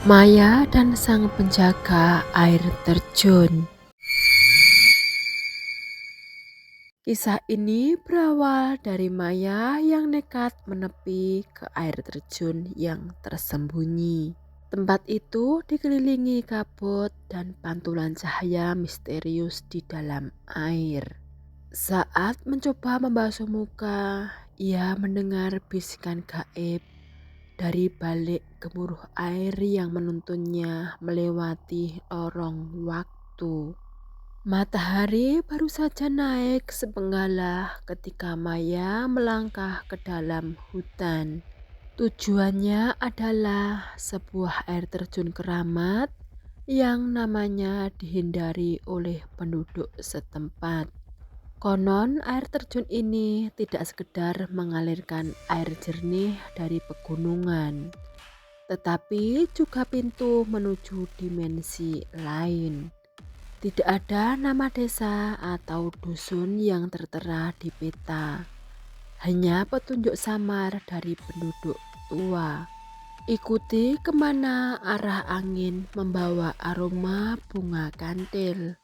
Maya dan sang penjaga air terjun. Kisah ini berawal dari Maya yang nekat menepi ke air terjun yang tersembunyi. Tempat itu dikelilingi kabut dan pantulan cahaya misterius di dalam air. Saat mencoba membasuh muka, ia mendengar bisikan gaib dari balik gemuruh air yang menuntunnya melewati lorong waktu. Matahari baru saja naik sepenggalah ketika Maya melangkah ke dalam hutan. Tujuannya adalah sebuah air terjun keramat yang namanya dihindari oleh penduduk setempat. Konon air terjun ini tidak sekedar mengalirkan air jernih dari pegunungan, tetapi juga pintu menuju dimensi lain. Tidak ada nama desa atau dusun yang tertera di peta, hanya petunjuk samar dari penduduk tua. Ikuti kemana arah angin membawa aroma bunga kantil.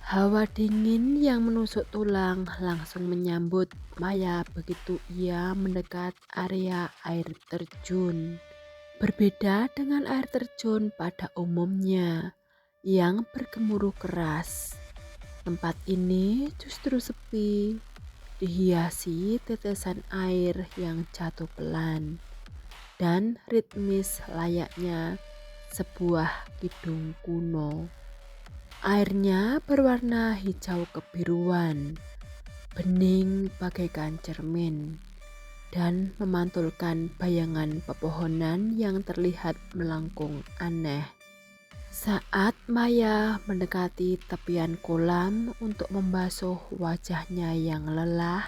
Hawa dingin yang menusuk tulang langsung menyambut Maya begitu ia mendekat area air terjun. Berbeda dengan air terjun pada umumnya yang bergemuruh keras, tempat ini justru sepi, dihiasi tetesan air yang jatuh pelan dan ritmis layaknya sebuah kidung kuno. Airnya berwarna hijau kebiruan, bening bagaikan cermin, dan memantulkan bayangan pepohonan yang terlihat melengkung aneh. Saat Maya mendekati tepian kolam untuk membasuh wajahnya yang lelah,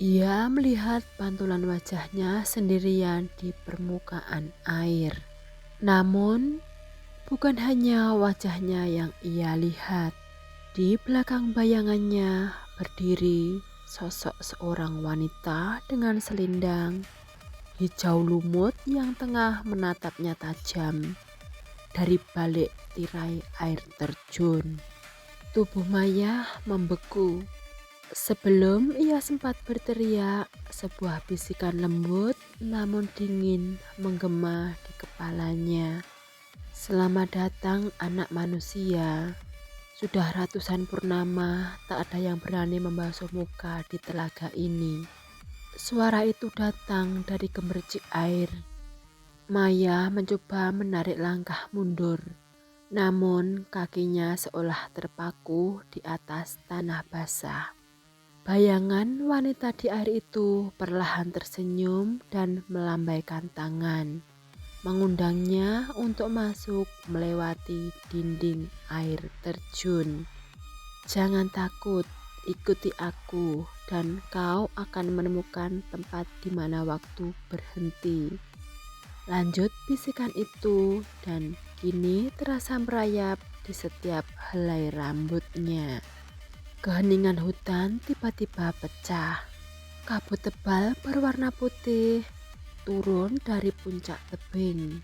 ia melihat pantulan wajahnya sendirian di permukaan air. Namun, bukan hanya wajahnya yang ia lihat. Di belakang bayangannya berdiri sosok seorang wanita dengan selendang hijau lumut yang tengah menatapnya tajam dari balik tirai air terjun. Tubuh Maya membeku. Sebelum ia sempat berteriak, sebuah bisikan lembut namun dingin menggema di kepalanya. Selamat datang anak manusia. Sudah ratusan purnama tak ada yang berani membasuh muka di telaga ini. Suara itu datang dari gemercik air. Maya mencoba menarik langkah mundur, namun kakinya seolah terpaku di atas tanah basah. Bayangan wanita di air itu perlahan tersenyum dan melambaikan tangan, mengundangnya untuk masuk melewati dinding air terjun. Jangan takut, ikuti aku dan kau akan menemukan tempat di mana waktu berhenti. Lanjut bisikan itu dan kini terasa merayap di setiap helai rambutnya. Keheningan hutan tiba-tiba pecah. Kabut tebal berwarna putih turun dari puncak tebing,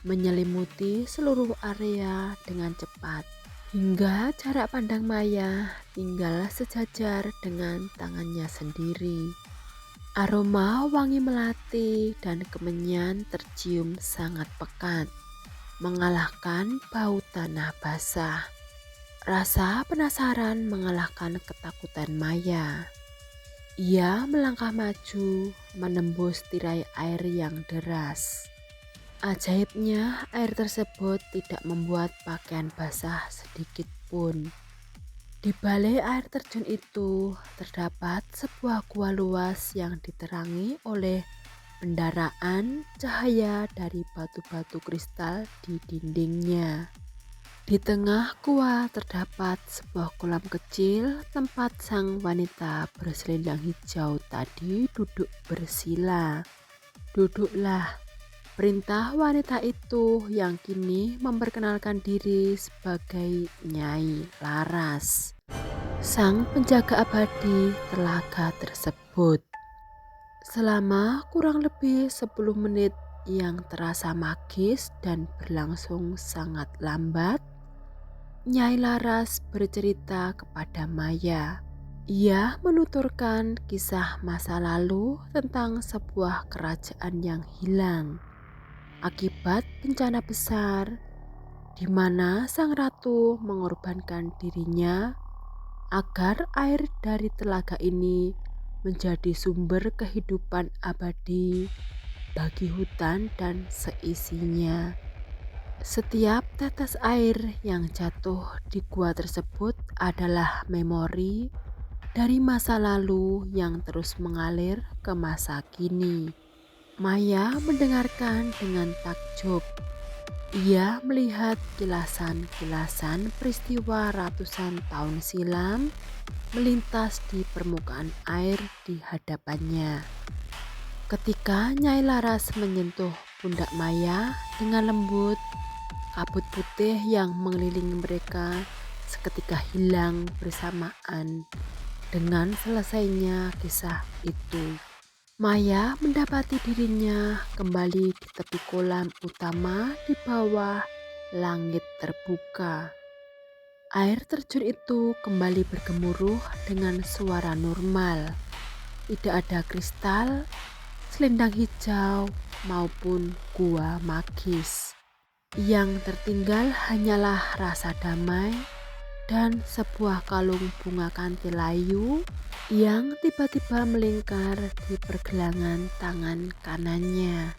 menyelimuti seluruh area dengan cepat, hingga jarak pandang Maya tinggal sejajar dengan tangannya sendiri. Aroma wangi melati dan kemenyan tercium sangat pekat, mengalahkan bau tanah basah. Rasa penasaran mengalahkan ketakutan Maya. Ia melangkah maju, menembus tirai air yang deras. Ajaibnya, air tersebut tidak membuat pakaian basah sedikit pun. Di balik air terjun itu terdapat sebuah gua luas yang diterangi oleh pendaraan cahaya dari batu-batu kristal di dindingnya. Di tengah gua terdapat sebuah kolam kecil tempat sang wanita berselendang hijau tadi duduk bersila. Duduklah, perintah wanita itu yang kini memperkenalkan diri sebagai Nyai Laras, sang penjaga abadi telaga tersebut. Selama kurang lebih 10 menit yang terasa magis dan berlangsung sangat lambat, Nyai Laras bercerita kepada Maya. Ia menuturkan kisah masa lalu tentang sebuah kerajaan yang hilang akibat bencana besar, di mana sang ratu mengorbankan dirinya agar air dari telaga ini menjadi sumber kehidupan abadi bagi hutan dan seisinya. Setiap tetes air yang jatuh di gua tersebut adalah memori dari masa lalu yang terus mengalir ke masa kini. Maya mendengarkan dengan takjub. Ia melihat kilasan-kilasan peristiwa ratusan tahun silam melintas di permukaan air di hadapannya. Ketika Nyai Laras menyentuh pundak Maya dengan lembut, kabut putih yang mengelilingi mereka seketika hilang bersamaan dengan selesainya kisah itu. Maya mendapati dirinya kembali di tepi kolam utama di bawah langit terbuka. Air terjun itu kembali bergemuruh dengan suara normal. Tidak ada kristal, selendang hijau, maupun gua magis. Yang tertinggal hanyalah rasa damai dan sebuah kalung bunga kantil layu yang tiba-tiba melingkar di pergelangan tangan kanannya.